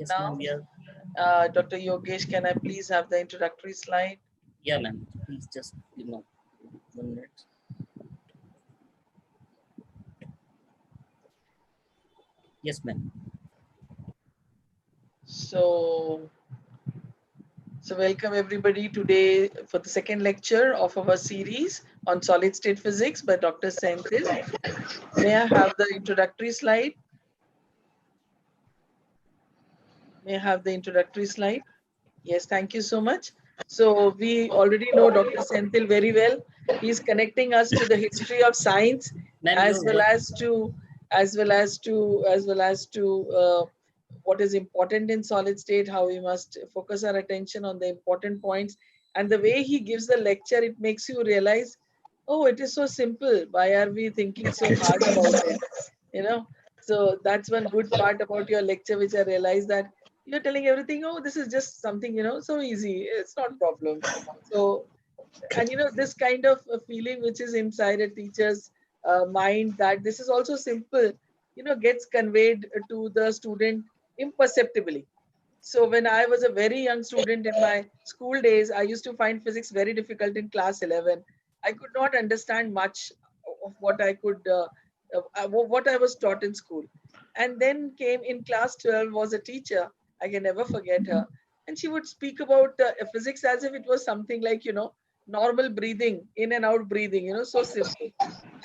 Yes, now. ma'am. We are. Dr. Yogesh, can I please have the introductory slide? Yeah, ma'am. Please just 1 minute. Yes, ma'am. So welcome everybody today for the second lecture of our series on solid state physics by Dr. Senthil. May I have the introductory slide? May I have the introductory slide? Yes, thank you so much. So we already know Dr. Senthil very well. He's connecting us to the history of science as well as to what is important in solid state, how we must focus our attention on the important points. And the way he gives the lecture, it makes you realize, oh, it is so simple. Why are we thinking so hard about it? You know, so that's one good part about your lecture, which I realized that you're telling everything, oh, this is just something, so easy. It's not a problem. So, and this kind of a feeling which is inside a teacher's mind, that this is also simple, gets conveyed to the student imperceptibly. So when I was a very young student in my school days, I used to find physics very difficult in class 11. I could not understand much of what what I was taught in school. And then came in class 12 was a teacher. I can never forget her. And she would speak about physics as if it was something like, normal breathing, in and out breathing, so simple.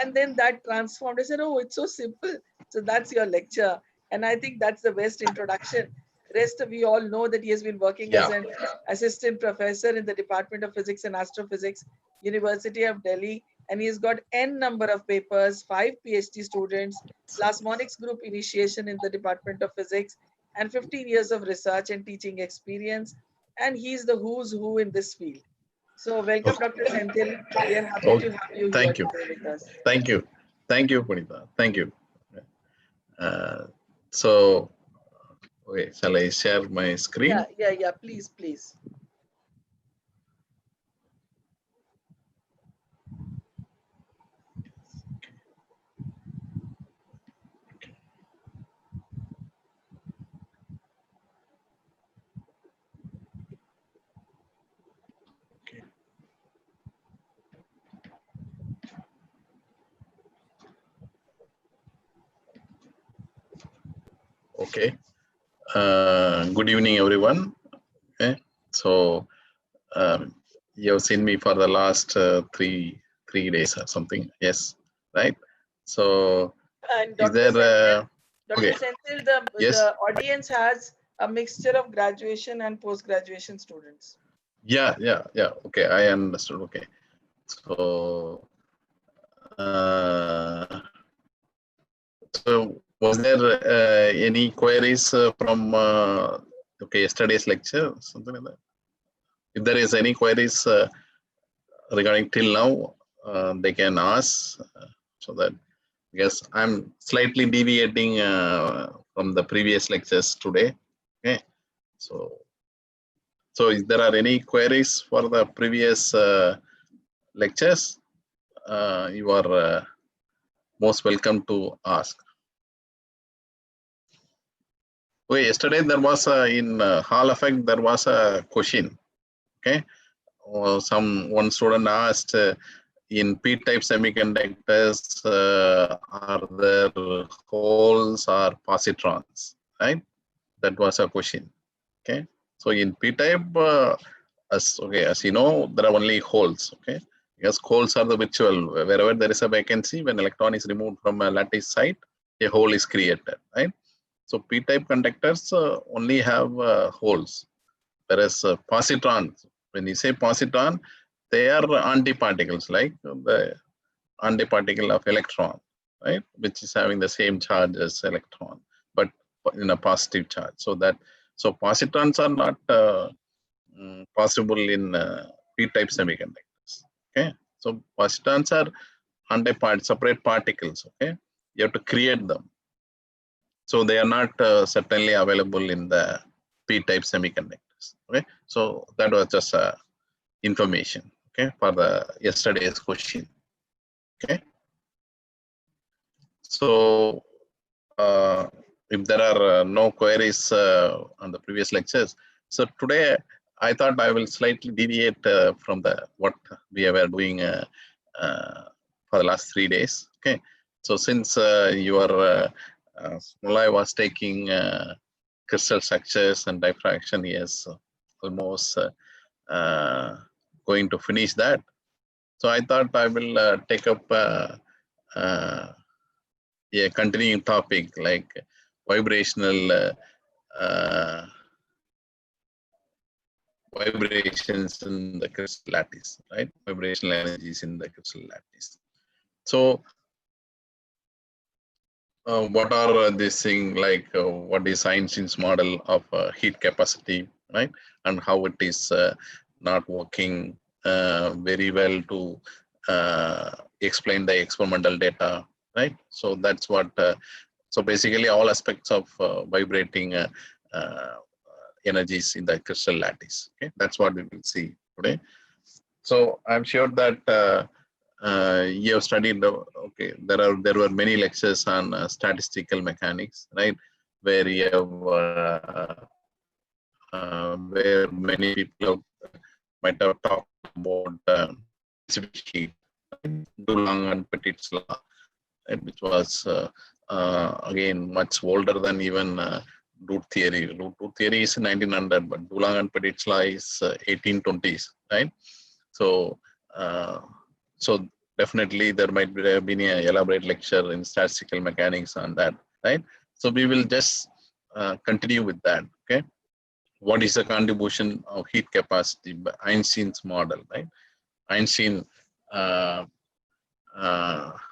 And then that transformed. I said, oh, it's so simple. So that's your lecture. And I think that's the best introduction. Rest, we all know that he has been working as an assistant professor in the Department of Physics and Astrophysics, University of Delhi. And he's got N number of papers, 5 PhD students, plasmonics group initiation in the Department of Physics, and 15 years of research and teaching experience. And he's the who's who in this field. So welcome, Dr. Senthil. We are happy to have you here today with us. Thank you. Thank you, Punita. Thank you. So, okay, shall I share my screen? Yeah. Please. Okay. Good evening, everyone. Okay. So you have seen me for the last three days or something. Yes, right. So and is there? Dr. Senthil, the audience has a mixture of graduation and post-graduation students. Yeah. Okay, I understood. Okay. So so was there any queries from yesterday's lecture, something like that? If there is any queries regarding till now, they can ask, so that, because I'm slightly deviating from the previous lectures today. Okay, so if there are any queries for the previous lectures, you are most welcome to ask. Okay, yesterday there was in Hall effect, there was a question. Okay, one student asked, in p-type semiconductors, are there holes or positrons? Right, that was a question. Okay, so in p-type, as you know, there are only holes. Okay, because holes are the virtual. Wherever there is a vacancy, when electron is removed from a lattice site, a hole is created. Right. So p-type conductors only have holes, whereas positrons, when you say positron, they are antiparticles, like the antiparticle of electron, right, which is having the same charge as electron, but in a positive charge. So positrons are not possible in p-type semiconductors. Okay, so positrons are separate particles. Okay, you have to create them. So they are not certainly available in the p-type semiconductors. Okay, so that was just information. Okay, for the yesterday's question. Okay, so if there are no queries on the previous lectures, so today I thought I will slightly deviate from the what we were doing for the last 3 days. Okay, so since your Mulai was taking crystal structures and diffraction, he is almost going to finish that. So I thought I will take up a continuing topic like vibrational vibrations in the crystal lattice, right? Vibrational energies in the crystal lattice. So what are this thing like what is Einstein's model of heat capacity, right? And how it is not working very well to explain the experimental data, right? So that's what, so basically all aspects of vibrating energies in the crystal lattice. Okay, that's what we will see today. So I'm sure that you have studied. Okay, there were many lectures on statistical mechanics, right? Where you have where many people might have talked about specific heat, right? Dulong and Petit's law, right? Which was again much older than even root theory. Root theory is 1900, but Dulong and Petit's law is 1820s, right? So, so definitely there might be have been an elaborate lecture in statistical mechanics on that, right? So we will just continue with that. Okay, what is the contribution of heat capacity by Einstein's model, right? Einstein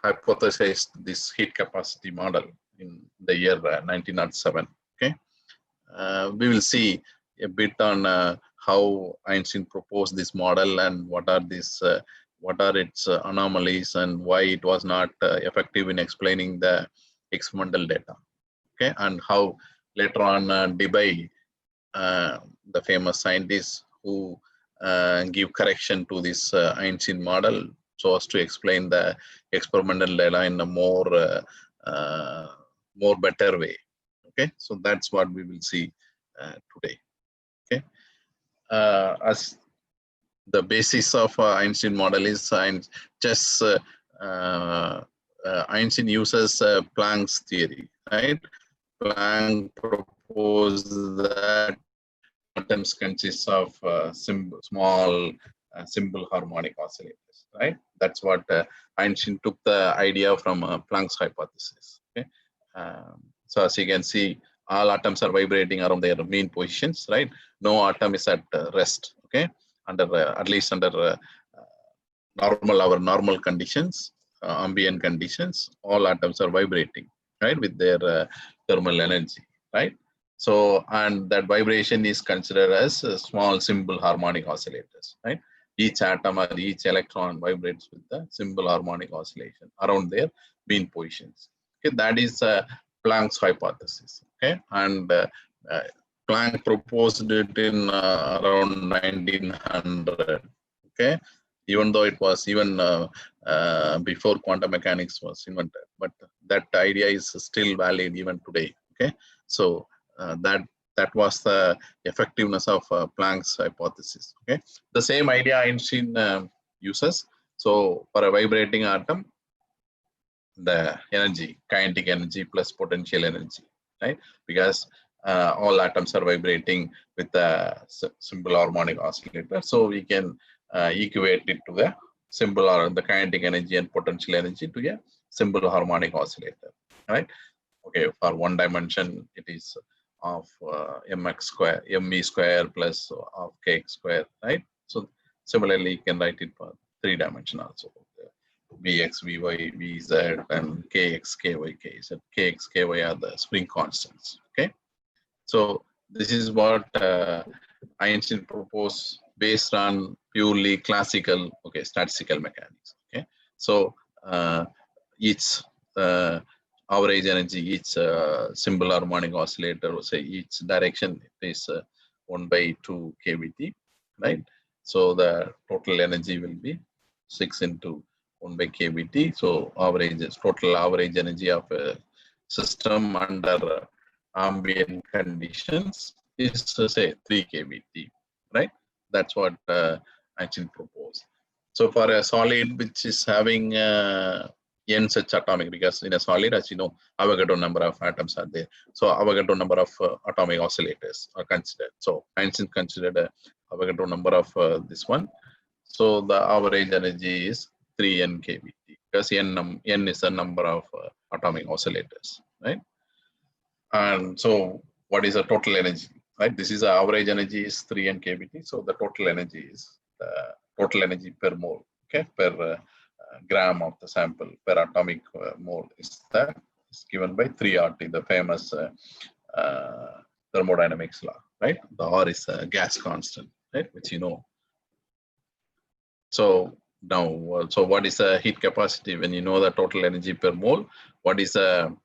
hypothesized this heat capacity model in the year 1907. Okay, we will see a bit on how Einstein proposed this model and what are its anomalies and why it was not effective in explaining the experimental data. Okay, and how later on Debye, the famous scientist who give correction to this Einstein model so as to explain the experimental data in a more better way. Okay, so that's what we will see today. Okay, as the basis of Einstein model is just Einstein uses Planck's theory, right? Planck proposed that atoms consist of small simple harmonic oscillators, right? That's what Einstein took the idea from Planck's hypothesis. Okay, so as you can see, all atoms are vibrating around their mean positions, right? No atom is at rest. Okay, under at least under our normal conditions, ambient conditions, all atoms are vibrating, right, with their thermal energy, right? So, and that vibration is considered as small simple harmonic oscillators, right? Each atom or each electron vibrates with the simple harmonic oscillation around their mean positions. Okay, that is Planck's hypothesis. Okay, and Planck proposed it in around 1900. Okay, even though it was even before quantum mechanics was invented, but that idea is still valid even today. Okay, so that was the effectiveness of Planck's hypothesis. Okay, the same idea Einstein uses. So for a vibrating atom, the energy, kinetic energy plus potential energy, right? Because all atoms are vibrating with a simple harmonic oscillator, so we can equate it to the simple or the kinetic energy and potential energy to a simple harmonic oscillator, right? Okay, for one dimension, it is of mx square, me square plus of kx square, right? So similarly, you can write it for 3 dimension also. Vx, Vy, Vz, and Kx, Ky, Kz. Kx, Ky are the spring constants. Okay, so this is what Einstein proposed based on purely classical, okay, statistical mechanics. Okay, so each average energy, each simple harmonic oscillator, say each direction is 1/2 kVt, right? So the total energy will be 6 into 1/kVt. So total average energy of a system under ambient conditions is say 3 kBT, right? That's what Einstein proposed. So for a solid which is having n such atomic, because in a solid, as you know, Avogadro number of atoms are there. So Avogadro number of atomic oscillators are considered. So Einstein considered a Avogadro number of this one. So the average energy is 3n kBT, because n is the number of atomic oscillators, right? And so what is the total energy, right? This is the average energy is 3n kBT. So the total energy is total energy per mole, okay, per gram of the sample per atomic mole is that is given by 3RT, the famous thermodynamics law, right? The R is a gas constant, right, which you know. So now, so what is the heat capacity when you know the total energy per mole? What is the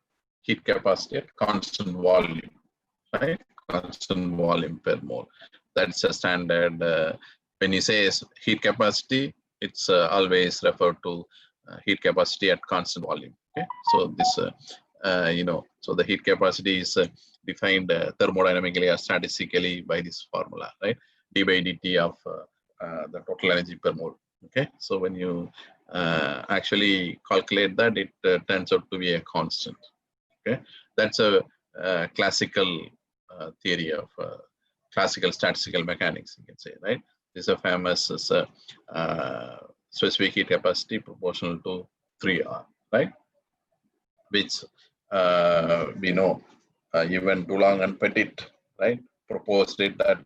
heat capacity at constant volume, right? Constant volume per mole. That's a standard. When you say heat capacity, it's always referred to heat capacity at constant volume. Okay, so this you know, so the heat capacity is defined thermodynamically or statistically by this formula, right? D by dt of the total energy per mole. Okay, so when you actually calculate that, it turns out to be a constant. Okay, that's a classical theory of classical statistical mechanics, you can say, right? This is a famous specific heat capacity proportional to 3R, right? Which we know even Dulong and Petit, right, proposed it at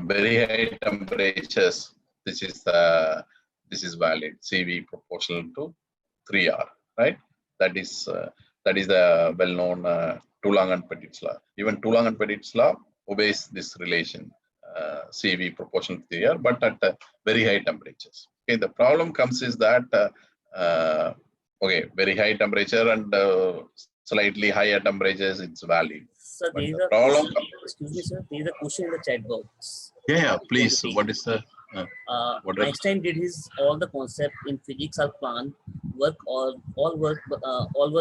very high temperatures. This is valid. CV proportional to 3R, right? That is the well-known Dulong and Petit's law. Even Dulong and Petit's law obeys this relation, CV proportional to 3R, but at very high temperatures. Okay, the problem comes is that okay, very high temperature and slightly higher temperatures, it's valid. So there is a problem. question, excuse me, sir. There is a question in the chat box. Yeah, please. What is the? Einstein did his all the concept in physics or Planck work, or all were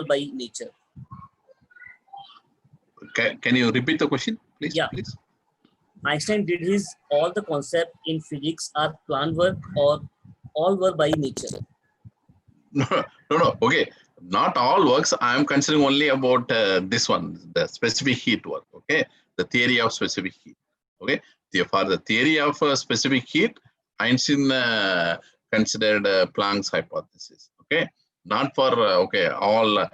by nature. Can you repeat the question, please? Yeah. Please. Einstein did his all the concept in physics or Planck work, or all were by nature. No. Okay, not all works. I am considering only about this one, the specific heat work. Okay, the theory of specific heat. Okay, for the theory of specific heat, Einstein considered Planck's hypothesis. Okay, not for okay all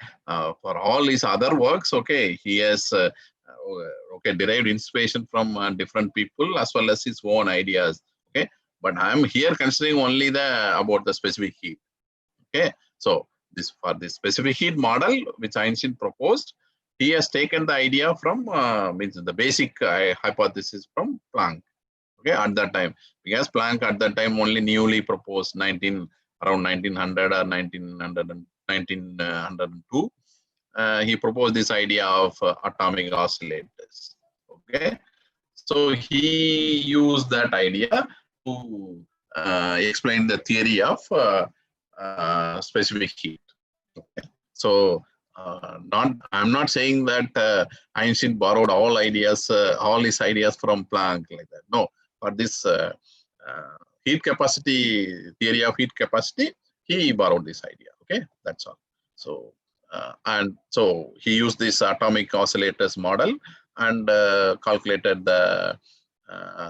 for all his other works. Okay, he has okay derived inspiration from different people as well as his own ideas. Okay, but I am here considering only about the specific heat. Okay, so this for this specific heat model which Einstein proposed, he has taken the idea from means the basic hypothesis from Planck. Okay, at that time, because Planck at that time only newly proposed around 1900 or 1902. He proposed this idea of atomic oscillators. Okay, so he used that idea to explain the theory of specific heat. Okay. So I'm not saying that Einstein borrowed all ideas, all his ideas from Planck like that. No, for this heat capacity theory of heat capacity, he borrowed this idea. Okay, that's all. So and so he used this atomic oscillators model and calculated the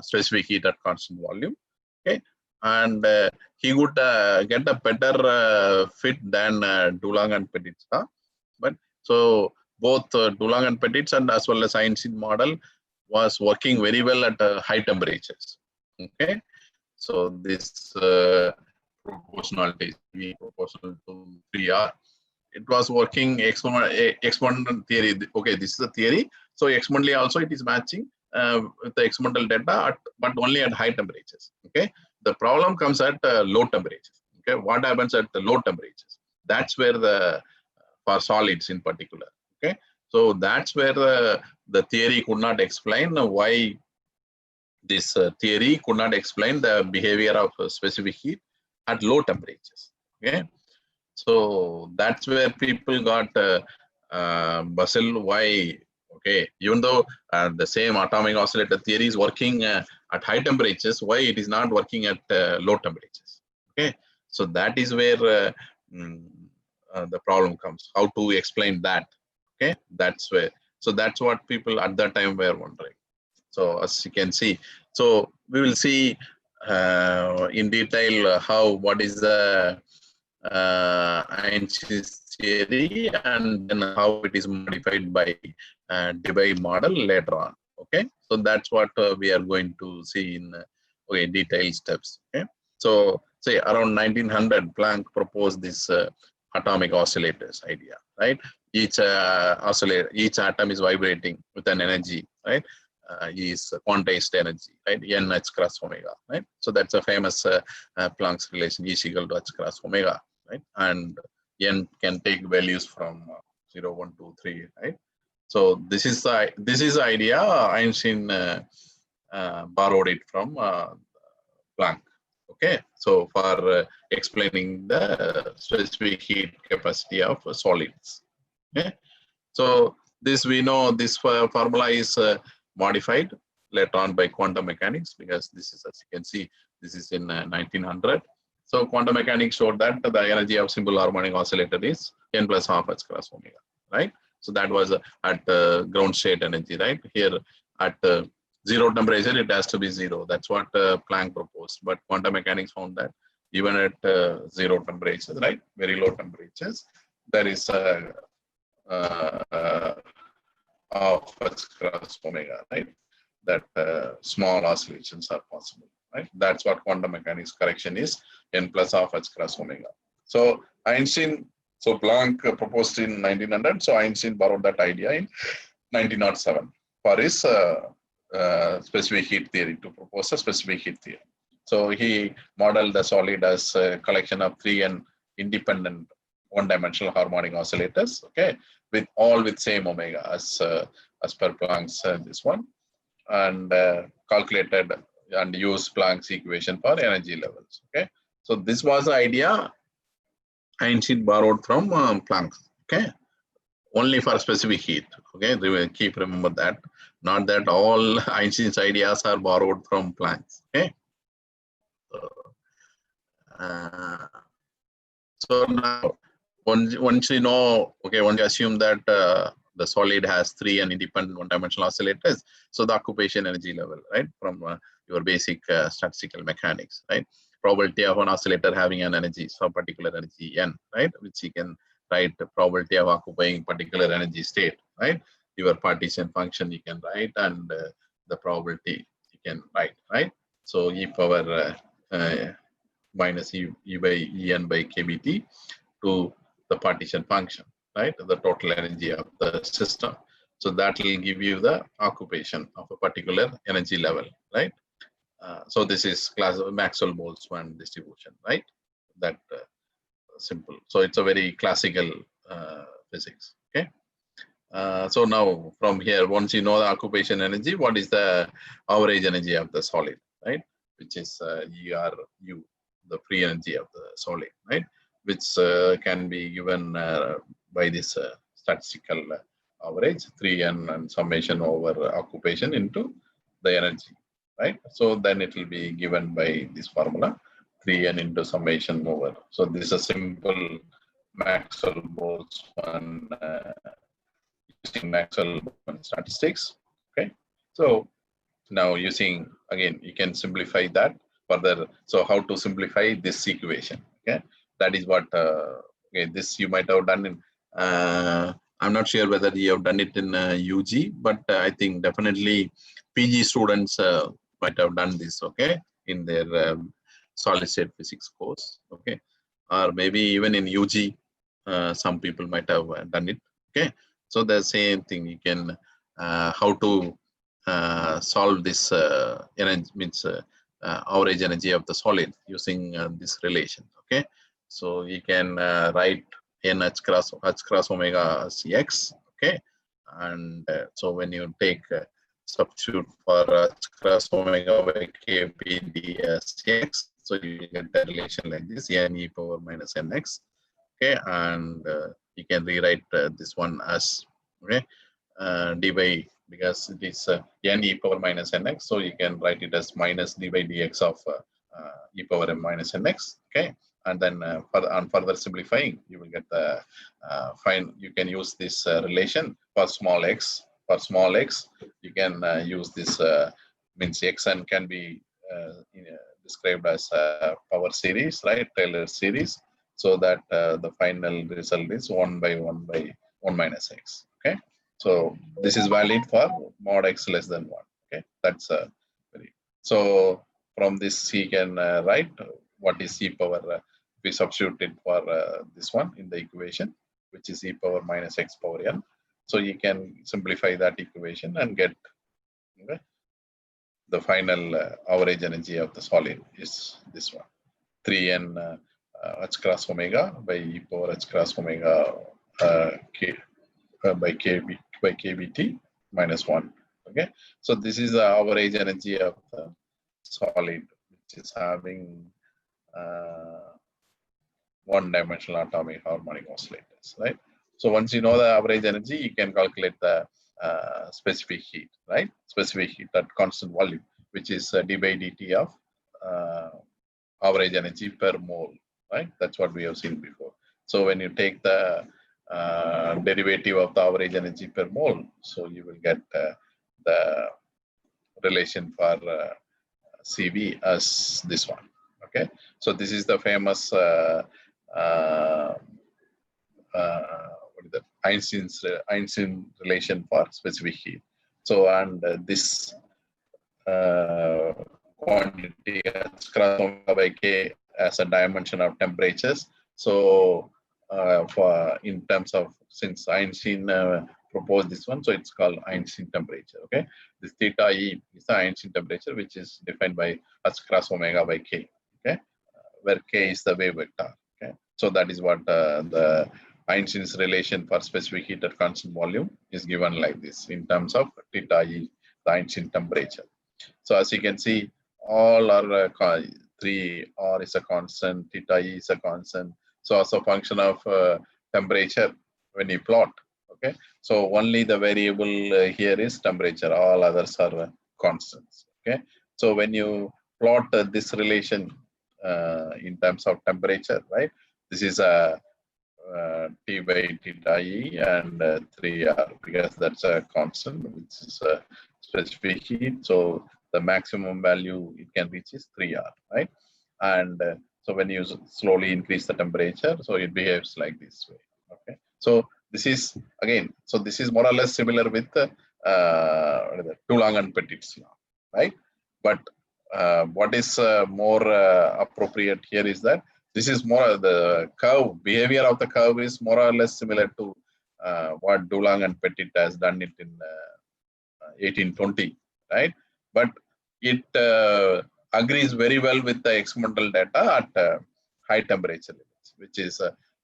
specific heat at constant volume. Okay, and he would get a better fit than Dulong and Petit's law. But so both Dulong and Petit's and as well as Einstein model was working very well at high temperatures. Okay, so this proportionality V proportional to 3R, it was working exponential theory. Okay, this is a theory. So exponentially also it is matching with the experimental data, but only at high temperatures. Okay, the problem comes at low temperatures. Okay, what happens at the low temperatures? That's where for solids in particular. Okay, so that's where the theory could not explain why this theory could not explain the behavior of specific heat at low temperatures. Okay, so that's where people got Basil, why? Okay, even though the same atomic oscillator theory is working at high temperatures, why it is not working at low temperatures? Okay, so that is where the problem comes. How to explain that? Okay, that's where. So that's what people at that time were wondering. So as you can see, so we will see in detail what is the Einstein's theory and then how it is modified by Debye model later on. Okay, so that's what we are going to see in detailed steps. Okay, so say around 1900, Planck proposed this atomic oscillators idea. Right, each oscillator, each atom is vibrating with an energy. Right. Is quantized energy, right? N h cross omega, right? So that's a famous Planck's relation, E is equal to h cross omega, right? And N can take values from 0, 1, 2, 3, right? So this is the idea. Einstein borrowed it from Planck. Okay, so for explaining the specific heat capacity of solids. Okay, so this we know this formula is modified later on by quantum mechanics, because this is, as you can see, this is in 1900. So quantum mechanics showed that the energy of simple harmonic oscillator is n plus half h cross omega, right? So that was at ground state energy, right? Here at zero temperature, it has to be zero. That's what Planck proposed. But quantum mechanics found that even at zero temperatures, right, very low temperatures, there is a of h cross omega, right? That small oscillations are possible, right? That's what quantum mechanics correction is, n plus half h cross omega. So Einstein, so Planck proposed in 1900. So Einstein borrowed that idea in 1907 for his specific heat theory, to propose a specific heat theory. So he modeled the solid as a collection of 3 independent one-dimensional harmonic oscillators, okay, with all with same omega as per Planck's this one, and calculated and used Planck's equation for energy levels. Okay, so this was the idea Einstein borrowed from Planck. Okay, only for specific heat. Okay, remember that. Not that all Einstein's ideas are borrowed from Planck's. Okay. So now, once you know, okay, once you assume that the solid has 3 independent one-dimensional oscillators, so the occupation energy level, right, from your basic statistical mechanics, right, probability of an oscillator having an energy, some particular energy n, right, which you can write the probability of occupying particular energy state, right, your partition function you can write, and the probability you can write, right. So e power minus e by en by kbt to the partition function, right? The total energy of the system. So that will give you the occupation of a particular energy level, right? So this is class Maxwell-Boltzmann distribution, right? That simple. So it's a very classical physics, okay? So now from here, once you know the occupation energy, what is the average energy of the solid, right? Which is ERU, the free energy of the solid, right? Which can be given by this statistical average, 3n and summation over occupation into the energy, right? So then it will be given by this formula, 3n into summation over. So this is a simple Maxwell-Boltzmann using Maxwell-Boltzmann statistics. Okay, so now using, again, you can simplify that further. So how to simplify this equation? Okay, that is what okay, this you might have done in I'm not sure whether you have done it in UG, but I think definitely PG students might have done this, okay, in their solid state physics course, okay, or maybe even in UG some people might have done it. Okay, so the same thing, you can how to solve this energy, means average energy of the solid using this relation. Okay, so you can write n h cross omega as x. Okay, and so when you take substitute for h cross omega by kpd as x, so you get the relation like this, n e power minus nx. Okay, and you can rewrite this one as, okay, d by, because it is n e power minus nx, so you can write it as minus d by dx of e power m minus nx, okay. And then on further simplifying, you will get the you can use this relation for small x. For small x, you can use this means xn can be described as power series, right? Taylor series, so that the final result is 1 by 1 by 1 minus x. Okay, so this is valid for mod x less than 1. Okay, that's very. So from this he can write what is e power. We substituted for this one in the equation, which is e power minus x power n. So you can simplify that equation and get, okay, the final average energy of the solid is this one, 3n h cross omega by e power h cross omega k by kbt minus 1. Okay, so this is the average energy of the solid, which is having one-dimensional atomic harmonic oscillators, right? So once you know the average energy, you can calculate the specific heat, right? Specific heat at constant volume, which is d by dt of average energy per mole, right? That's what we have seen before. So when you take the derivative of the average energy per mole, so you will get the relation for CV as this one. Okay, so this is the famous what is that? Einstein relation for specific heat. So, and this quantity h cross omega by k as a dimension of temperatures. So, for in terms of, since Einstein proposed this one, so it's called Einstein temperature. Okay, this theta e is the Einstein temperature, which is defined by h cross omega by k. Okay, where k is the wave vector. Okay, so that is what the Einstein's relation for specific heat at constant volume is given like this in terms of theta e, the Einstein temperature. So as you can see, all are 3r is a constant, theta e is a constant. So as a function of temperature, when you plot, okay, so only the variable here is temperature, all others are constants. Okay, so when you plot this relation in terms of temperature, right, this is a T by theta e and 3r, because that's a constant, which is a specific heat. So the maximum value it can reach is 3r, right? And so when you slowly increase the temperature, so it behaves like this way. Okay, so this is again, so this is more or less similar with Dulong and Petit's law, right? But what is more appropriate here is that this is more the curve, behavior of the curve is more or less similar to what Dulong and Petit has done it in 1820, right? But it agrees very well with the experimental data at high temperature limits, which is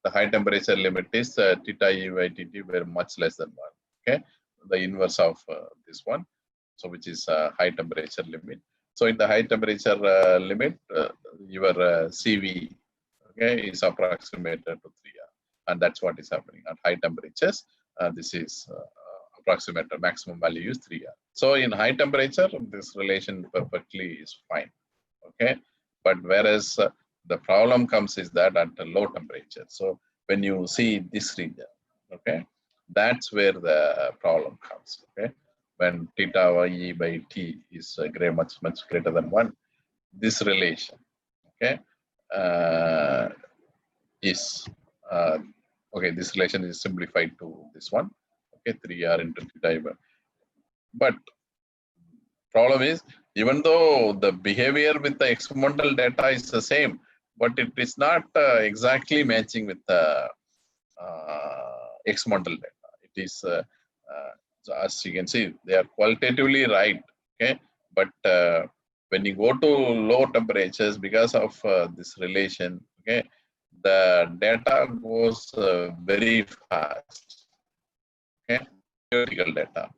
the high temperature limit is theta e by tt were much less than 1. Okay, the inverse of this one, so which is high temperature limit. So in the high temperature limit, your CV, okay, is approximated to 3r, and that's what is happening at high temperatures. This is approximated maximum value is 3r. So in high temperature, this relation perfectly is fine. Okay, but whereas the problem comes is that at a low temperature. So when you see this region, okay, that's where the problem comes. Okay, when theta e by t is much greater than 1, this relation, okay, is okay, this relation is simplified to this one, okay, 3r into theta. But problem is, even though the behavior with the experimental data is the same, but it is not exactly matching with the experimental data. It is so as you can see, they are qualitatively right. Okay, but when you go to low temperatures, because of this relation, okay, the data goes very fast. Okay, theoretical data.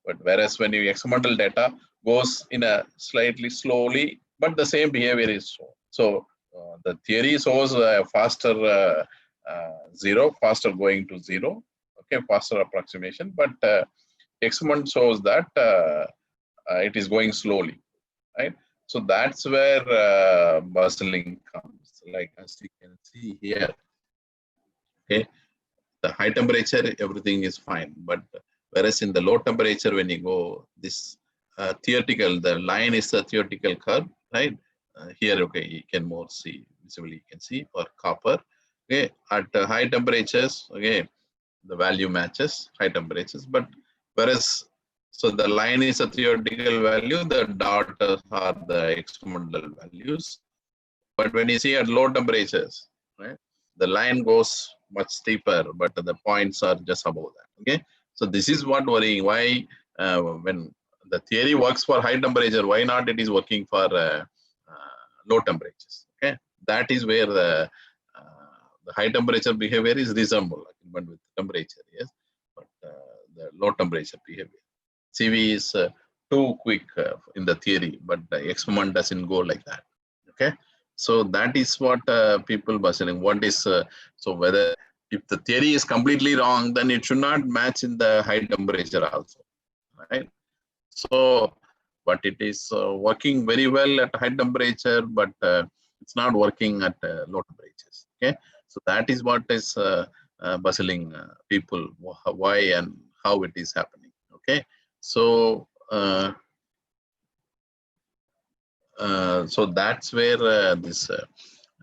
But whereas when you experimental data goes in a slightly slowly, but the same behavior is shown. So the theory shows a faster 0, faster going to 0, okay, faster approximation, but experiment shows that it is going slowly, right? So that's where bustling comes, like as you can see here, okay, the high temperature, everything is fine, but whereas in the low temperature, when you go, this theoretical, the line is a theoretical curve, right? Here, okay, you can more see, visibly you can see for copper, okay, at high temperatures, okay, the value matches high temperatures, but whereas, so the line is a theoretical value, the dots are the experimental values, but when you see at low temperatures, right, the line goes much steeper, but the points are just above that, okay. So this is what worrying, why when the theory works for high temperature, why not it is working for low temperatures, okay. That is where the high temperature behavior is reasonable, but with temperature, yes, but the low temperature behavior, CV is too quick in the theory, but the experiment doesn't go like that, okay. So that is what people were saying. What is so whether if the theory is completely wrong, then it should not match in the high temperature also, right? So, but it is working very well at high temperature, but it's not working at low temperatures. Okay, so that is what is puzzling people, why and how it is happening. Okay, so. So that's where this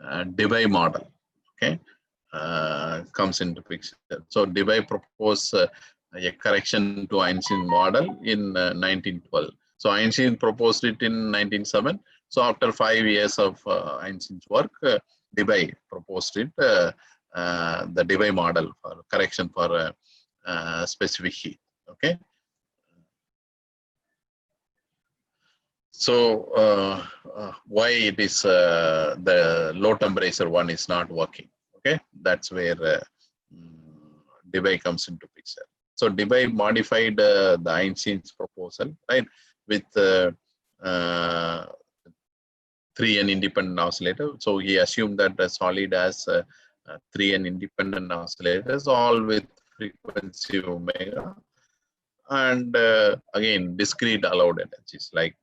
Debye model, okay, comes into picture. So Debye proposed a correction to Einstein model in 1912. So Einstein proposed it in 1907. So after 5 years of Einstein's work, Debye proposed it, the Debye model for correction for specific heat. Okay. So why it is the low temperature one is not working? Okay, that's where Debye comes into picture. So Debye modified the Einstein's proposal, right, with 3n independent oscillator. So he assumed that the solid has 3n independent oscillators, all with frequency omega, and again discrete allowed energies like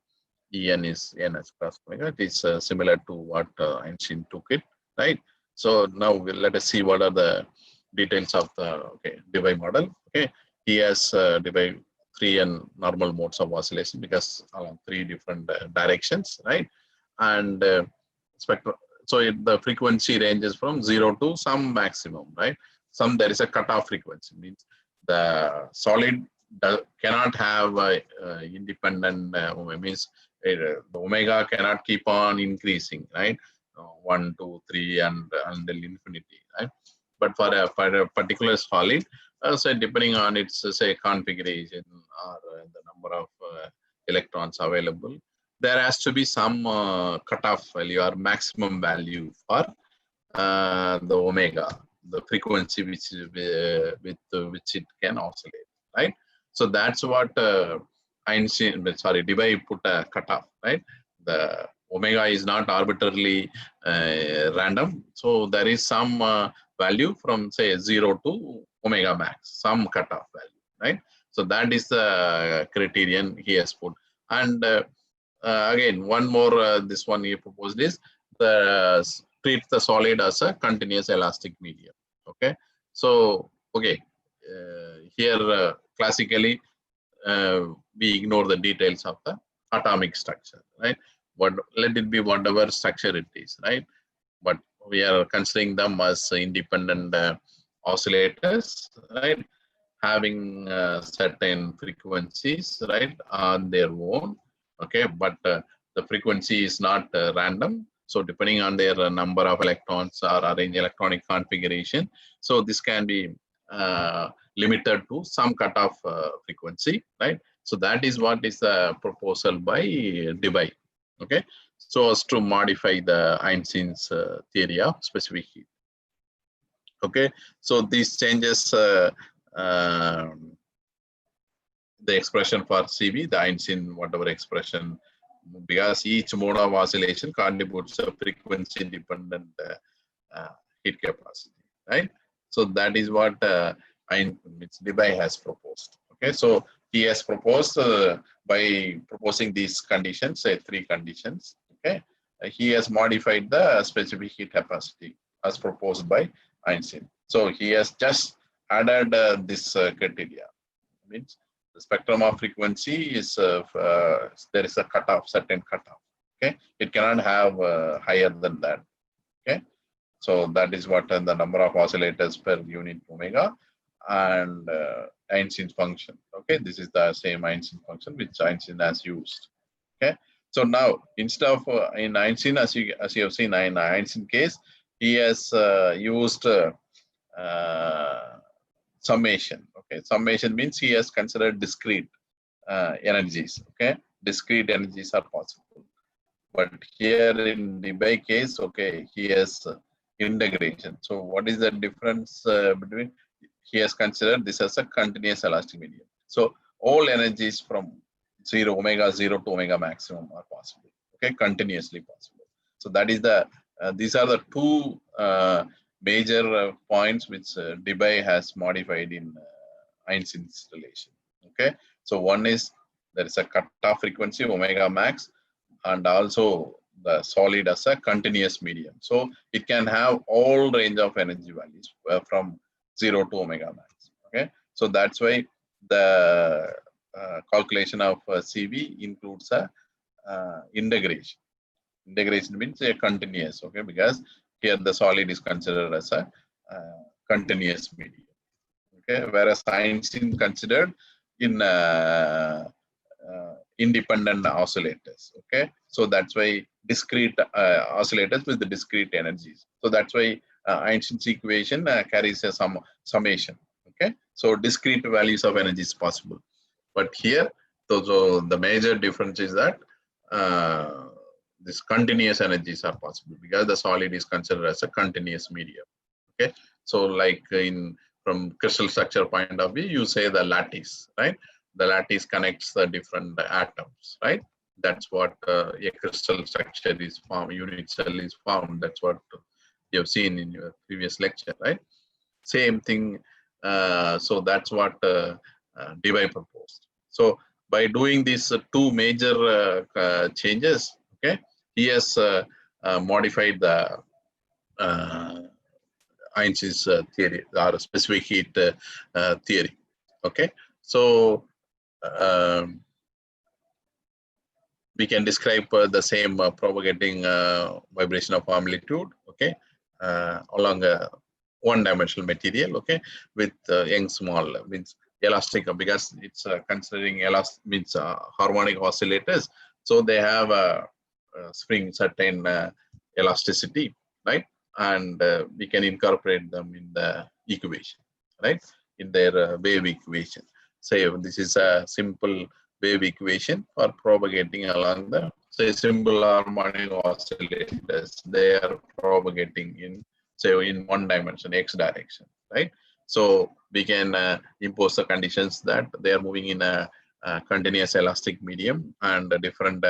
En is ns cross omega. It is similar to what Einstein took it, right? So now let us see what are the details of the Debye model. Okay, he has Debye 3n normal modes of oscillation because along 3 different directions, right? And spectrum. So the frequency ranges from 0 to some maximum, right? Some there is a cutoff frequency, means the solid cannot have independent means the omega cannot keep on increasing, right? 1, 2, 3 and until infinity, right? But for a particular solid, so depending on its say configuration or the number of electrons available, there has to be some cutoff value or maximum value for the omega, the frequency which with which it can oscillate, right? So that's what Debye put a cutoff, right? The omega is not arbitrarily random, so there is some value from say 0 to omega max, some cutoff value, right? So that is the criterion he has put. And again, one more this one he proposed is the treat the solid as a continuous elastic medium. Okay, so okay, here classically we ignore the details of the atomic structure, right? But let it be whatever structure it is, right? But we are considering them as independent oscillators, right? Having certain frequencies, right, on their own. Okay, but the frequency is not random. So depending on their number of electrons or arranged electronic configuration, so this can be limited to some cutoff frequency, right? So that is what is the proposal by Debye. Okay, so as to modify the Einstein's theory of specific heat. Okay, so these changes the expression for CV, the Einstein whatever expression, because each mode of oscillation contributes a frequency independent heat capacity, right? So that is what Debye has proposed. Okay, so he has proposed by proposing these conditions, say 3 conditions. Okay, he has modified the specific heat capacity as proposed by Einstein. So he has just added this criteria. Means the spectrum of frequency is there is a cutoff, certain cutoff. Okay, it cannot have higher than that. Okay, so that is what the number of oscillators per unit omega and Einstein's function. Okay, this is the same Einstein function which Einstein has used. Okay, so now instead of in Einstein, as you have seen in Einstein case, he has used summation. Okay, summation means he has considered discrete energies. Okay, discrete energies are possible, but here in Debye case, okay, he has integration. So what is the difference between? He has considered this as a continuous elastic medium. So all energies from omega 0 to omega maximum are possible. Okay, continuously possible. So that is the these are the 2 major points which Debye has modified in Einstein's relation. Okay, so one is there is a cutoff frequency omega max, and also the solid as a continuous medium. So it can have all range of energy values from 0 to omega max. Okay, so that's why the calculation of CV includes a integration. Integration means a continuous. Okay, because here the solid is considered as a continuous medium. Okay, whereas Einstein considered in independent oscillators. Okay, so that's why discrete oscillators with the discrete energies. So that's why Einstein's equation carries a summation. Okay, so discrete values of energy is possible, but here the major difference is that this continuous energies are possible because the solid is considered as a continuous medium. Okay, so like from crystal structure point of view, you say the lattice, right? The lattice connects the different atoms, right? That's what a crystal structure is formed, unit cell is formed. That's what you have seen in your previous lecture, right? Same thing. So that's what Debye proposed. So by doing these 2 major changes, okay, he has modified the Einstein's theory or specific heat theory. Okay, so we can describe the same propagating vibration of amplitude. Okay, along a one-dimensional material. Okay, with young small means elastic, because it's considering means harmonic oscillators. So they have a spring certain elasticity, right? And we can incorporate them in the equation, right? In their wave equation. Say this is a simple wave equation for propagating along the, say, simple harmonic oscillators. They are propagating in, say, in one dimension, x direction, right? So we can impose the conditions that they are moving in a continuous elastic medium, and different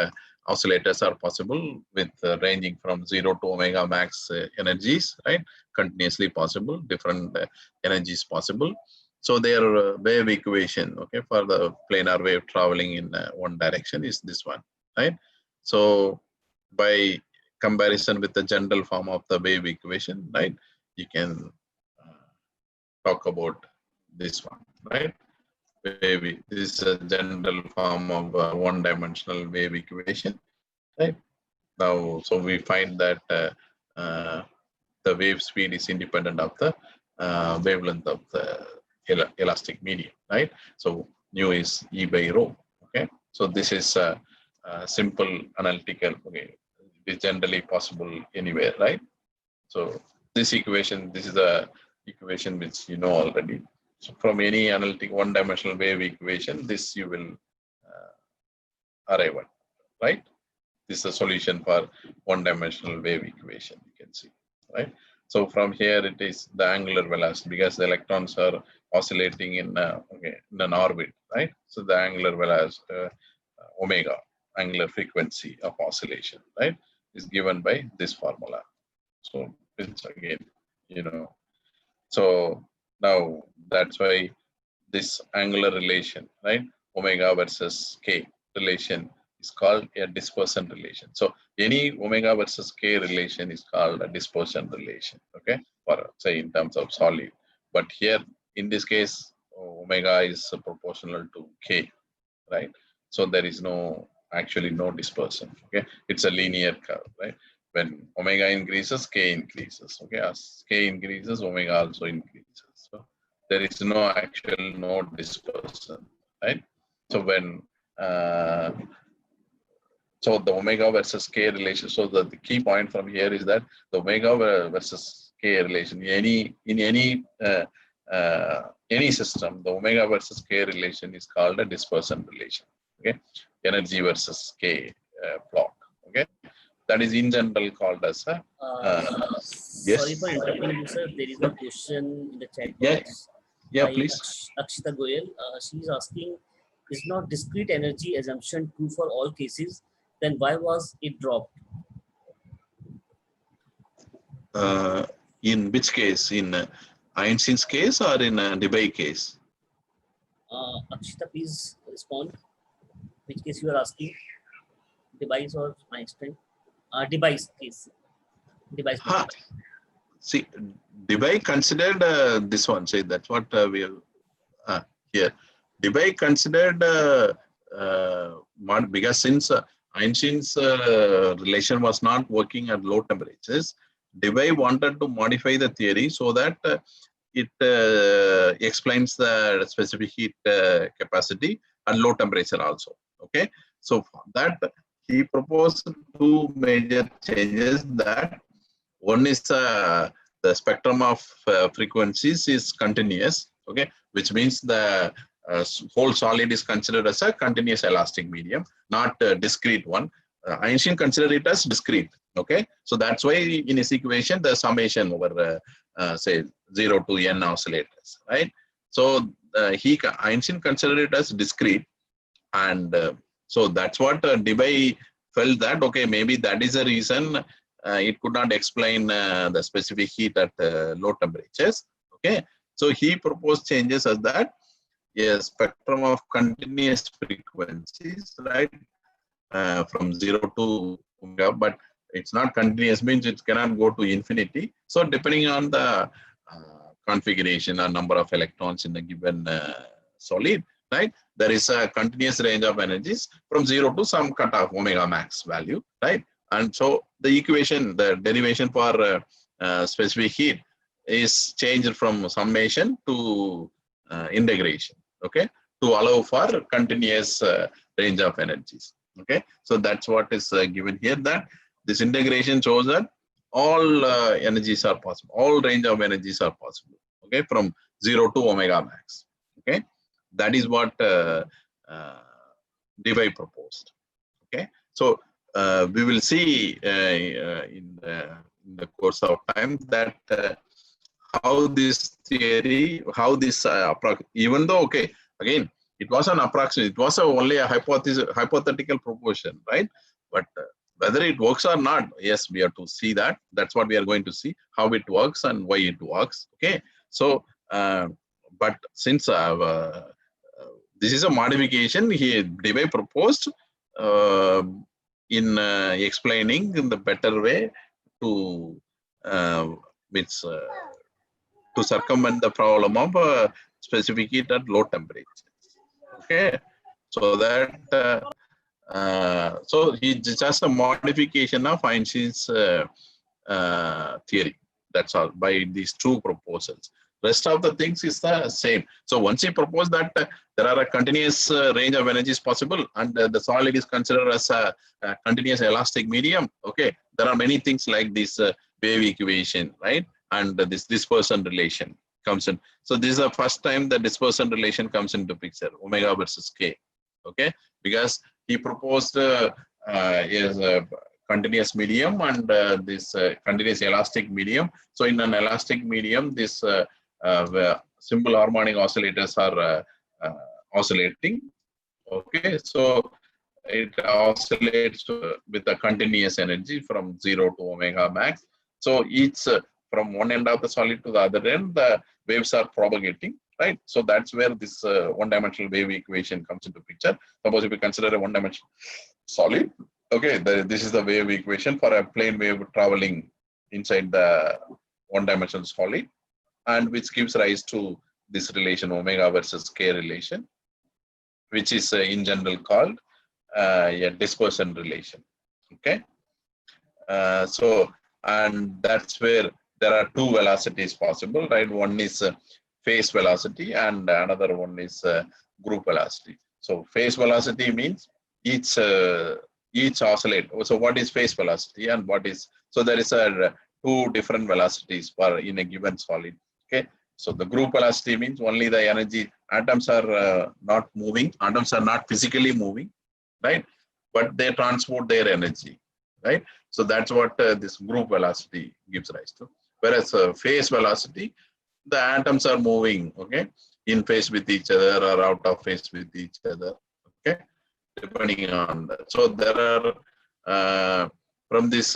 oscillators are possible with ranging from 0 to omega max energies, right? Continuously possible, different energies possible. So their wave equation, okay, for the planar wave traveling in one direction is this one, right? So by comparison with the general form of the wave equation, right, you can talk about this one, right? Wave, this is a general form of one-dimensional wave equation, right? Now, so we find that the wave speed is independent of the wavelength of the elastic medium, right? So nu is E by rho. Okay, so this is a simple analytical. Okay, it is generally possible anywhere, right? So this equation, this is a equation which you know already. So from any analytic one-dimensional wave equation, this you will arrive at, right? This is a solution for one-dimensional wave equation, you can see, right? So from here it is the angular velocity, because the electrons are oscillating in in an orbit, right? So the angular velocity, omega, angular frequency of oscillation, right, is given by this formula. So it's again, you know, So now that's why this angular relation, right? Omega versus K relation is called a dispersion relation. So any omega versus K relation is called a dispersion relation, okay? For say in terms of solid. But here in this case, omega is proportional to K, right? So there is actually no dispersion, okay? It's a linear curve, right? When omega increases, K increases, okay? As K increases, omega also increases. So there is no dispersion, right? So when so the omega versus K relation. So the key point from here is that the omega versus K relation, in any system, the omega versus K relation is called a dispersion relation. Okay, energy versus K plot. Okay, that is in general called as a. Sorry Yes. for interrupting you, sir. There is a question in the chat Yeah. box Yeah, by please. Akshita Goyal. She is asking, is not discrete energy assumption true for all cases? Then why was it dropped? In which case? In Einstein's case or in Debye case? Akshita, please respond. Which case you are asking? Device or Einstein? Device case. Device model. See, Debye considered this one. Say that's what we have here. Debye considered because since Einstein's relation was not working at low temperatures, Debye wanted to modify the theory so that it explains the specific heat capacity at low temperature also. Okay, so for that he proposed two major changes. That one is the spectrum of frequencies is continuous. Okay, which means the whole solid is considered as a continuous elastic medium, not a discrete one. Einstein considered it as discrete. Okay, so that's why in his equation the summation over say 0 to n oscillators, right? So Einstein considered it as discrete, and so that's what Debye felt that okay, maybe that is the reason it could not explain the specific heat at low temperatures. Okay, so he proposed changes as that a spectrum of continuous frequencies, right, from 0 to omega, but it's not continuous, means it cannot go to infinity. So depending on the configuration or number of electrons in a given solid, right, there is a continuous range of energies from 0 to some cutoff omega max value, right? And so the equation, the derivation for specific heat is changed from summation to integration, okay, to allow for continuous range of energies. Okay, so that's what is given here, that this integration shows that all energies are possible, all range of energies are possible, okay, from 0 to omega max. Okay, that is what Debye proposed. Okay, so we will see in the course of time that how this theory, how this even though okay, again it was an approximate, it was only a hypothetical proportion, right? But whether it works or not, yes, we have to see that. That's what we are going to see, how it works and why it works. Okay, so but since this is a modification, Debye proposed in explaining in the better way to which to circumvent the problem of specific heat at low temperatures. Okay, so that so it's just a modification of Einstein's theory. That's all by these two proposals. Rest of the things is the same. So once he proposed that there are a continuous range of energies possible, and the solid is considered as a continuous elastic medium. Okay, there are many things like this wave equation, right? And this dispersion relation comes in. So this is the first time the dispersion relation comes into picture, omega versus K. Okay, because he proposed is a continuous medium and this continuous elastic medium. So in an elastic medium, this simple harmonic oscillators are oscillating. Okay, so it oscillates with a continuous energy from 0 to omega max. So each from one end of the solid to the other end, the waves are propagating, right? So that's where this one-dimensional wave equation comes into picture. Suppose if we consider a one-dimensional solid, okay, this is the wave equation for a plane wave traveling inside the one-dimensional solid, and which gives rise to this relation omega versus k relation, which is in general called a dispersion relation. Okay, so and that's where there are two velocities possible, right? One is phase velocity and another one is group velocity. So phase velocity means each oscillate. So what is phase velocity and what is, so there is a two different velocities for in a given solid. Okay, so the group velocity means only the energy, atoms are not moving, atoms are not physically moving, right? But they transport their energy, right? So that's what this group velocity gives rise to. Whereas phase velocity, the atoms are moving, okay, in phase with each other or out of phase with each other, okay, depending on that. So there are from this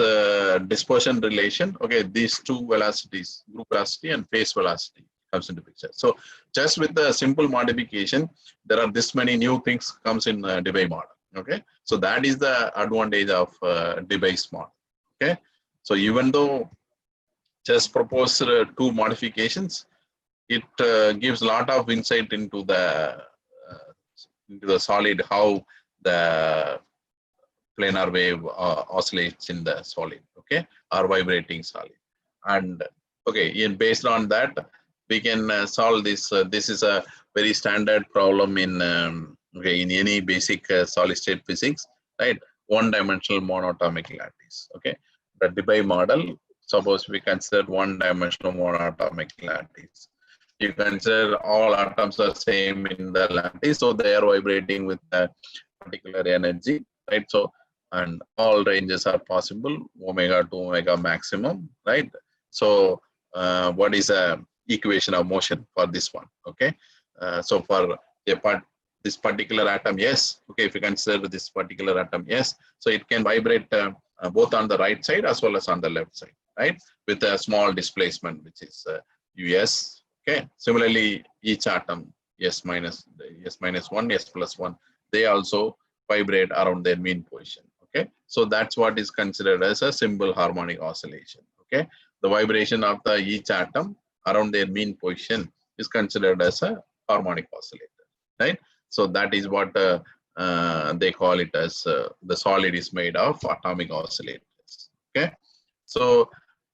dispersion relation, okay, these two velocities, group velocity and phase velocity, comes into picture. So just with the simple modification, there are this many new things comes in Debye model. Okay, so that is the advantage of Debye's model. Okay, so even though just propose two modifications, it gives a lot of insight into the solid, how the planar wave oscillates in the solid, okay, or vibrating solid. And okay, based on that, we can solve this. This is a very standard problem in okay, in any basic solid state physics, right? One-dimensional monatomic lattice. Okay, the Debye model. Suppose we consider one-dimensional monatomic lattice. You consider all atoms are same in the lattice, so they are vibrating with a particular energy, right? So and all ranges are possible, omega to omega maximum, right? So what is a equation of motion for this one? Okay, so for this particular atom, yes, okay, if you consider this particular atom, yes, so it can vibrate both on the right side as well as on the left side, right, with a small displacement, which is us. Okay, similarly each atom, s minus 1, s plus 1, they also vibrate around their mean position. Okay, so that's what is considered as a simple harmonic oscillation. Okay, the vibration of the each atom around their mean position is considered as a harmonic oscillator, right? So that is what they call it as the solid is made of atomic oscillators. Okay, so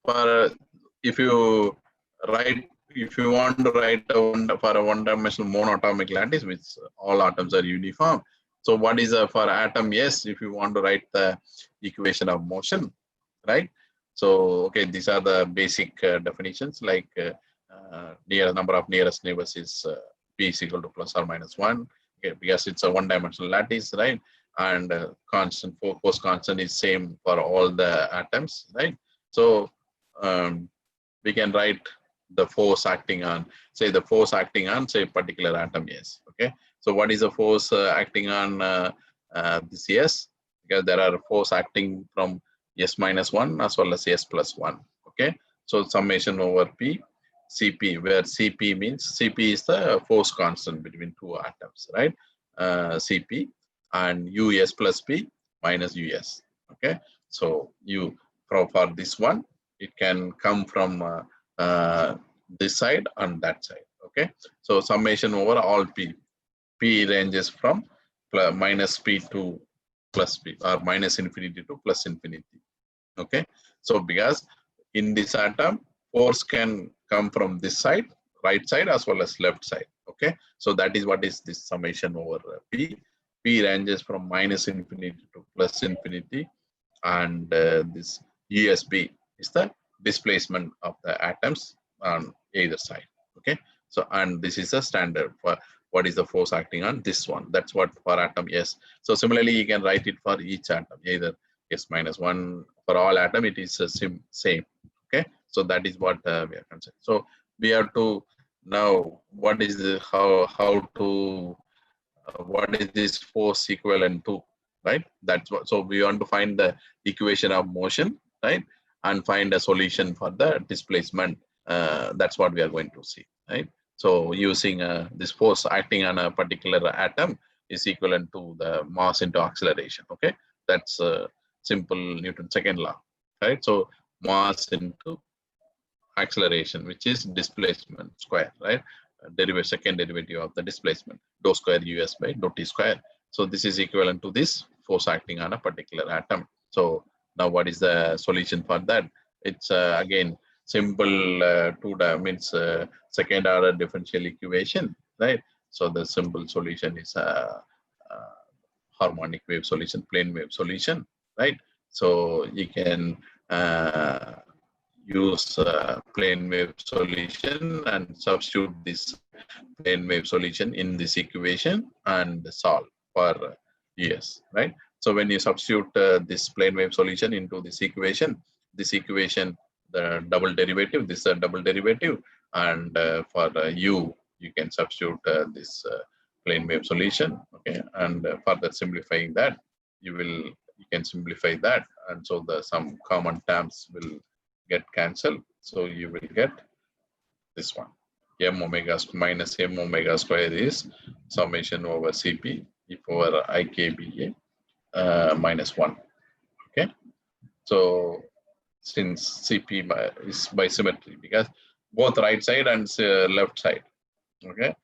for if you want to write for a one-dimensional monatomic lattice, which all atoms are uniform. So what is for atom S, if you want to write the equation of motion, right? So, okay, these are the basic definitions, like near number of nearest neighbors is P is equal to plus or minus 1, okay, because it's a one-dimensional lattice, right? And constant, force constant is same for all the atoms, right? So we can write the force acting on, say the force acting on, say, particular atom S. Okay, so what is the force acting on this S? Because there are force acting from S minus 1 as well as S plus 1. Okay, so summation over P, Cp, where Cp means Cp is the force constant between two atoms, right? Cp and Us plus P minus Us. Okay, so you for this one, it can come from this side and that side. Okay, so summation over all P. P ranges from minus P to plus P, or minus infinity to plus infinity. Okay, so because in this atom, force can come from this side, right side, as well as left side. Okay, so that is what is this summation over P. P ranges from minus infinity to plus infinity, and this USB is the displacement of the atoms on either side. Okay, so and this is a standard for what is the force acting on this one. That's what for atom S. So similarly, you can write it for each atom, either S minus 1 for all atom, it is same. Okay, so that is what we are concerned. So we have to now what is the how to what is this force equivalent to, right? That's what, so we want to find the equation of motion, right? and find a solution for the displacement. That's what we are going to see, right? So using this force acting on a particular atom is equivalent to the mass into acceleration. Okay, that's simple Newton's second law, right? So mass into acceleration, which is displacement square, right? Second derivative of the displacement, dou square us by dou t square. So this is equivalent to this force acting on a particular atom. So now what is the solution for that? It's again simple means second order differential equation, right? So the simple solution is a harmonic wave solution, plane wave solution, right? So you can use plane wave solution and substitute this plane wave solution in this equation and solve for US, right? So when you substitute this plane wave solution into this equation, the double derivative, this is a double derivative, and for U, you can substitute this plane wave solution, okay? And further simplifying that, you can simplify that, and so some common terms will get cancelled. So you will get this one. M omega minus M omega square is summation over Cp over IKBA minus 1. Okay. So since Cp is by symmetry, because both right side and left side. Okay.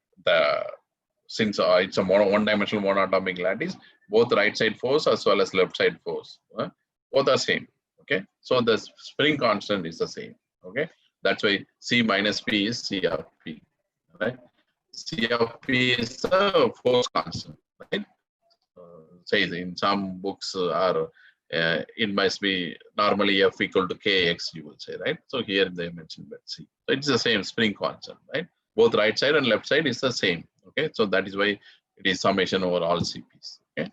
Since it's a one-dimensional monatomic lattice, both right side force as well as left side force, both are same. Okay, so the spring constant is the same. Okay, that's why C minus P is C of P, right? C of P is the force constant, right? Says in some books it must be normally F equal to Kx, you will say, right? So here they mentioned that C. So it's the same spring constant, right? Both right side and left side is the same. Okay, so that is why it is summation over all CPs. Okay,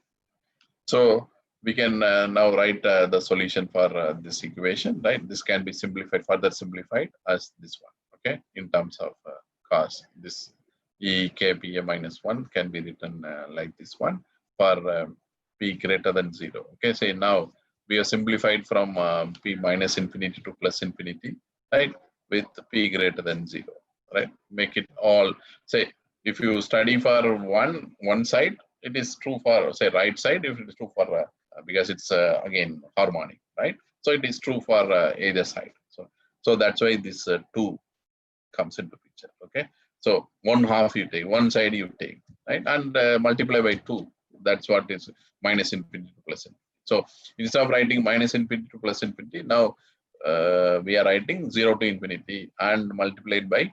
so we can now write the solution for this equation, right? This can be simplified, further simplified as this one, okay? In terms of cos, this E k p a minus 1 can be written like this one for p greater than 0. Okay, so now we are simplified from p minus infinity to plus infinity, right? With p greater than 0, right? Make it all, say, if you study for one side, it is true for, say, right side. If it is true for because it's again harmonic, right? So it is true for either side. So that's why this 2 comes into picture. Okay, so 1/2 you take, one side you take, right, and multiply by 2. That's what is minus infinity to plus infinity. So instead of writing minus infinity to plus infinity, now we are writing 0 to infinity and multiplied by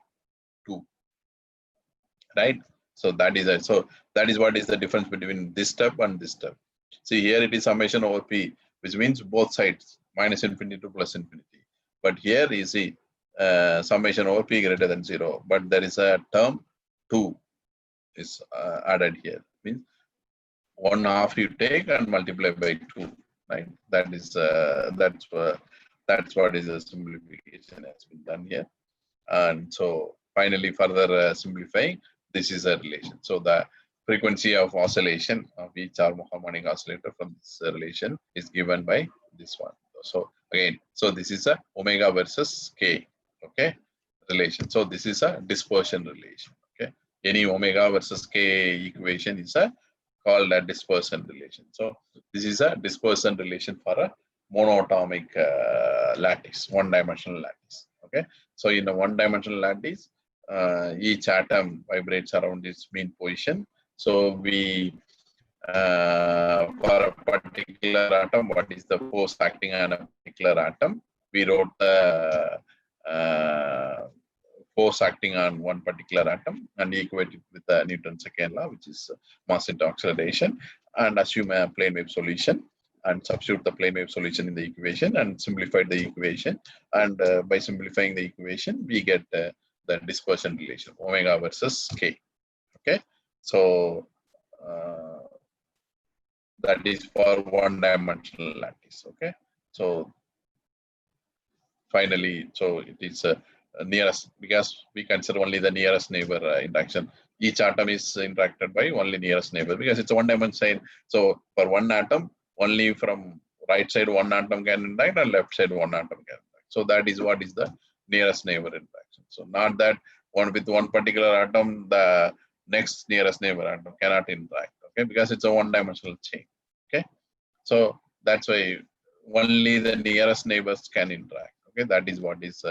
2, right? So that is what is the difference between this step and this step. See, here it is summation over p, which means both sides, minus infinity to plus infinity. But here you see summation over p greater than 0. But there is a term 2 is added here. Means 1/2 you take and multiply by 2, right? That is that's what is the simplification has been done here. And so finally, further simplifying, this is a relation. So the frequency of oscillation of each harmonic oscillator from this relation is given by this one. So again, so this is a omega versus k, okay, relation. So this is a dispersion relation. Okay, any omega versus k equation is called a dispersion relation. So this is a dispersion relation for a monatomic lattice, one-dimensional lattice. Okay, so in a one-dimensional lattice, each atom vibrates around its mean position. So we, for a particular atom, what is the force acting on a particular atom? We wrote the force acting on one particular atom and equate it with the Newton's second law, which is mass into acceleration, and assume a plane wave solution and substitute the plane wave solution in the equation and simplify the equation. And by simplifying the equation, we get the dispersion relation, omega versus k. Okay, so that is for one-dimensional lattice. Okay, so finally, so it is nearest, because we consider only the nearest neighbor interaction. Each atom is interacted by only nearest neighbor because it's a one-dimensional. So for one atom, only from right side one atom can interact and left side one atom can interact. So that is what is the nearest neighbor interaction. So not that one with one particular atom, the next nearest neighbor atom cannot interact, okay, because it's a one-dimensional chain, okay. So that's why only the nearest neighbors can interact, okay. That is what is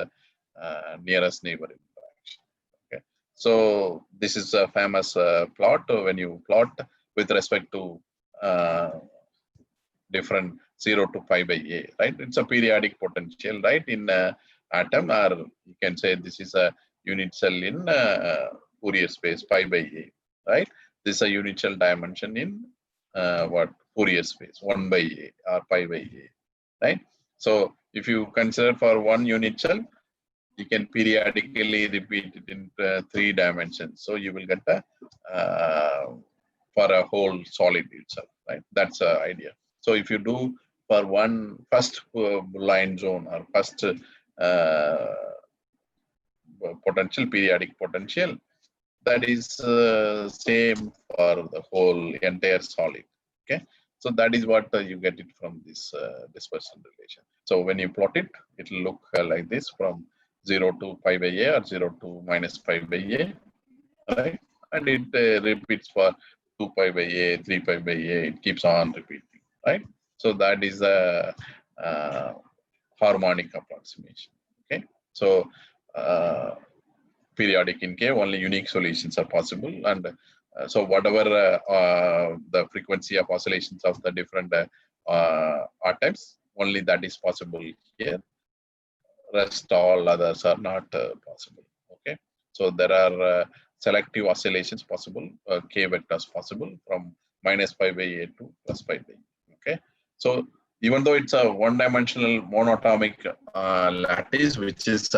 nearest neighbor interaction, okay. So this is a famous plot when you plot with respect to different 0 to pi by a, right? It's a periodic potential, right, in atom, or you can say this is a unit cell in Fourier space pi by a, right? This is a unit cell dimension in what Fourier space 1 by a or pi by a, right? So if you consider for one unit cell, you can periodically repeat it in 3 dimensions. So you will get a for a whole solid itself, right? That's the idea. So if you do for one first line zone or first potential, periodic potential, that is same for the whole entire solid, okay. So that is what you get it from this dispersion relation. So when you plot it, it will look like this from 0 to pi by a or 0 to minus pi by a, right? And it repeats for 2 pi by a, 3 pi by a, it keeps on repeating, right? So that is a harmonic approximation, okay. So periodic in K, only unique solutions are possible, and so whatever the frequency of oscillations of the different atoms, only that is possible here. Rest all others are not possible, okay. So there are selective oscillations possible, K vectors possible from minus pi by a to plus pi by a, okay. So even though it's a one-dimensional monatomic lattice, which is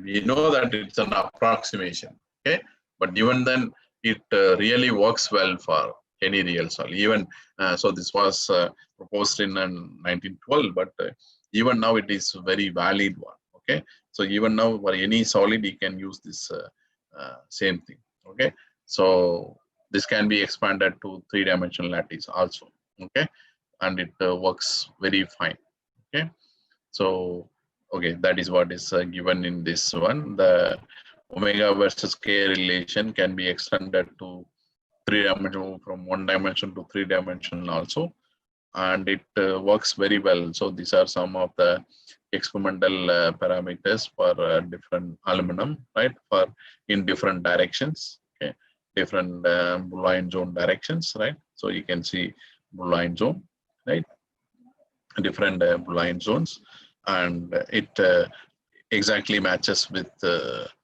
we know that it's an approximation, okay, but even then it really works well for any real solid. Even so, this was proposed in 1912, but even now it is a very valid one, okay. So even now for any solid you can use this same thing, okay. So this can be expanded to 3-dimensional lattice also, okay, and it works very fine, okay. So okay, that is what is given in this one. The omega versus k relation can be extended to 3-dimensional, from 1 dimension to 3-dimensional also, and it works very well. So these are some of the experimental parameters for different aluminum, right, for in different directions, okay, different Boolean zone directions, right. So you can see Boolean zone, right, different Boolean zones, and it exactly matches with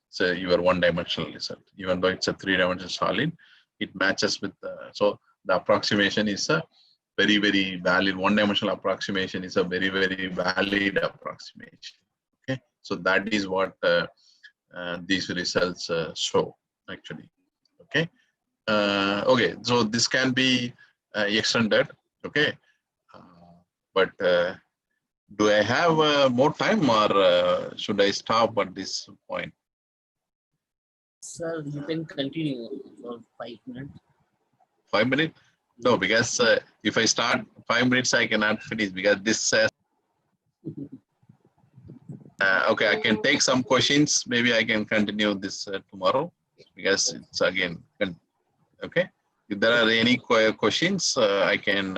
say your 1-dimensional result. Even though it's a 3-dimensional solid, it matches with so the approximation is a very, very valid 1-dimensional approximation is a very, very valid approximation, okay. So that is what these results show actually, okay. Okay, so this can be extended, okay, but do I have more time, or should I stop at this point? Sir, you can continue for 5 minutes. 5 minutes? No, because if I start 5 minutes, I cannot finish, because this okay, I can take some questions. Maybe I can continue this tomorrow, because it's again okay. If there are any questions, I can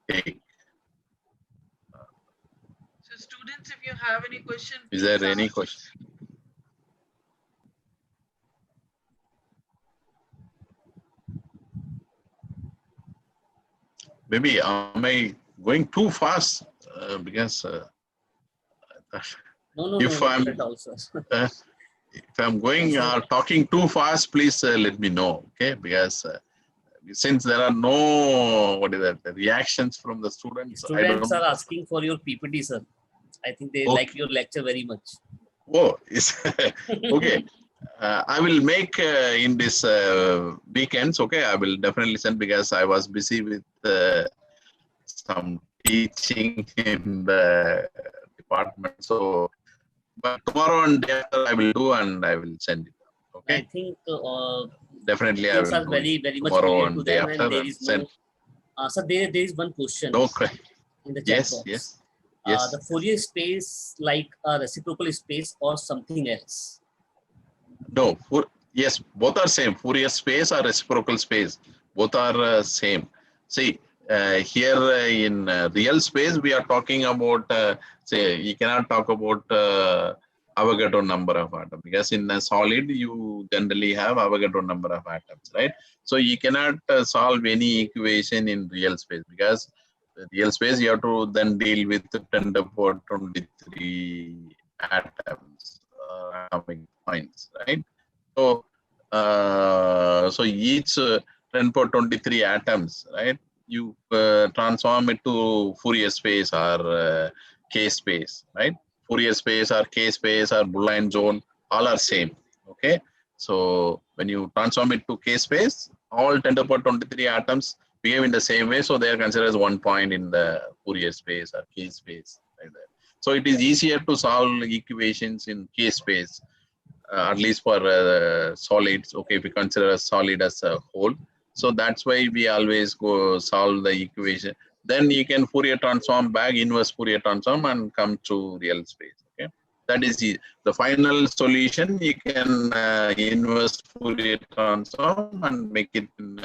take. So students, if you have any question, Is there please any ask. question? Maybe am I going too fast? Because No, if no, I'm not at all, sir. if I'm going talking too fast, please let me know, okay? Because since there are no reactions from the students, I don't Students know. are asking for your PPT, sir. I think they like your lecture very much. Oh, okay. I will make in this weekends, okay? I will definitely send, because I was busy with some teaching in the department. So, but tomorrow and day after I will do, and I will send it. Okay. I think Definitely I things will are do very, it very much tomorrow clear to and day them, after and there and is send. no So there is one question Okay. in the chat Yes, box. yes, yes. The Fourier space like a reciprocal space or something else? No, yes, both are same. Fourier space or reciprocal space, both are same. See, here in real space, we are talking about, say, you cannot talk about Avogadro number of atoms, because in a solid, you generally have Avogadro number of atoms, right? So you cannot solve any equation in real space, because the real space, you have to then deal with 10 to the power 23 atoms, atomic points, right? So, so each 10 power 23 atoms, right? You transform it to Fourier space or K space, right? Fourier space or K space or Boolean zone, all are same. Okay. So when you transform it to K space, all 10 to the power 23 atoms behave in the same way. So they are considered as one point in the Fourier space or K space. Like that. So it is easier to solve equations in K space, at least for solids. Okay, if we consider a solid as a whole. So that's why we always go solve the equation. Then you can Fourier transform back, inverse Fourier transform, and come to real space. Okay, that is the final solution. You can inverse Fourier transform and make it in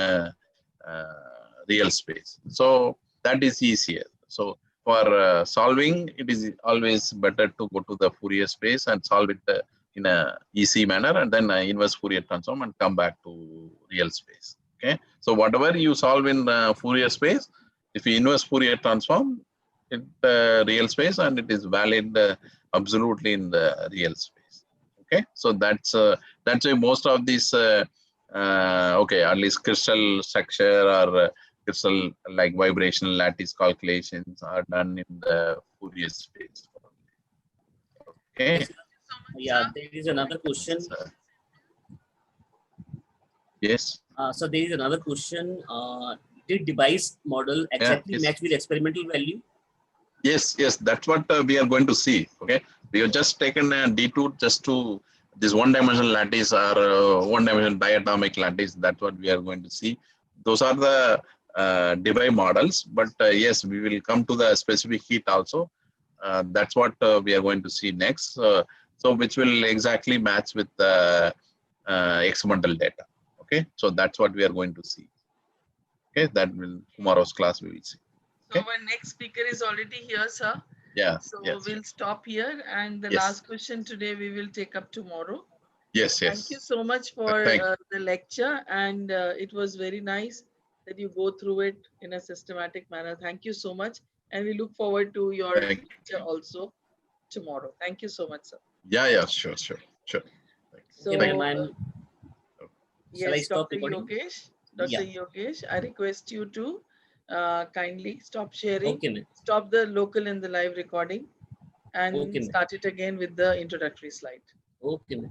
real space. So that is easier. So for solving, it is always better to go to the Fourier space and solve it in a easy manner, and then inverse Fourier transform and come back to real space. Okay, so whatever you solve in Fourier space, if you inverse Fourier transform in real space, and it is valid absolutely in the real space. Okay, so that's why most of these okay, at least crystal structure or crystal like vibrational lattice calculations are done in the Fourier space. Okay. Yes. Yeah, there is another question. Yes. So there is another question. Did Debye's model exactly match with experimental value? Yes, yes, that's what we are going to see. Okay, we have just taken a detour just to this one-dimensional lattice or one-dimensional diatomic lattice. That's what we are going to see. Those are the Debye models, but yes, we will come to the specific heat also. That's what we are going to see next. So which will exactly match with the experimental data. Okay, so that's what we are going to see. Okay, that will tomorrow's class we will see. So our next speaker is already here, sir. Yeah. So yes, we'll stop here, and the yes. last question today we will take up tomorrow. Yes, yes. Thank you so much for the lecture, and it was very nice that you go through it in a systematic manner. Thank you so much, and we look forward to your lecture also tomorrow. Thank you so much, sir. Yeah, yeah, sure. So, yes, Dr. Yogesh, Yogesh, I request you to kindly stop sharing, stop the local and the live recording, and start it again with the introductory slide. Okay, ma'am.